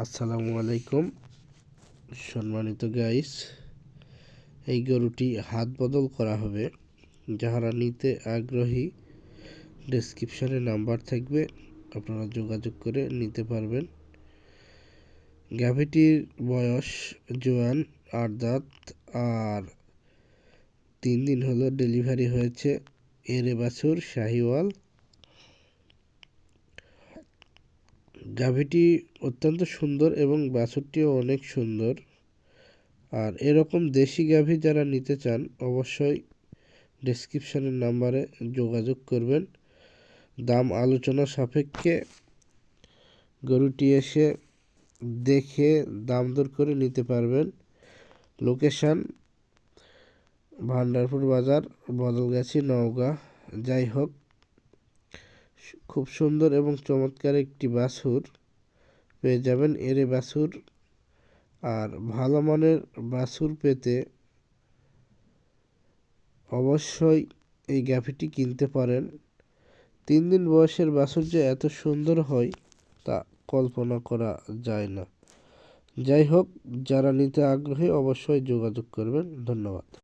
আসসালামু আলাইকুম সম্মানিত গাইস, এই গরুটি হাত বদল করা হবে। যারা নিতে আগ্রহী ডেসক্রিপশনে নাম্বার থাকবে, আপনারা যোগাযোগ করে নিতে পারবেন। গাভীটির বয়স জোয়ান ৮ দাঁত আর ৩ দিন হলো ডেলিভারি হয়েছে। এরে বাছুর শাহিওয়াল। গাভীটি অত্যন্ত সুন্দর এবং বাছুরটিও অনেক সুন্দর। আর এরকম দেশি গাভী যারা নিতে চান অবশ্যই ডেসক্রিপশনের নাম্বারে যোগাযোগ করবেন। দাম আলোচনা সাপেক্ষে গরুটি এসে দেখে দাম দর করে নিতে পারবেন। লোকেশান ভান্ডারপুর বাজার, বদলগাছি, নওগাঁ। যাই হোক, খুব সুন্দর এবং চমৎকার একটি বাছুর পেয়ে যাবেন, এরে বাছুর। আর ভালো মানের বাছুর পেতে অবশ্যই এই গাভীটি কিনতে পারেন। ৩ দিন বয়সের বাছুর যে এত সুন্দর হয় তা কল্পনা করা যায় না। যাই হোক, যারা নিতে আগ্রহী অবশ্যই যোগাযোগ করবেন। ধন্যবাদ।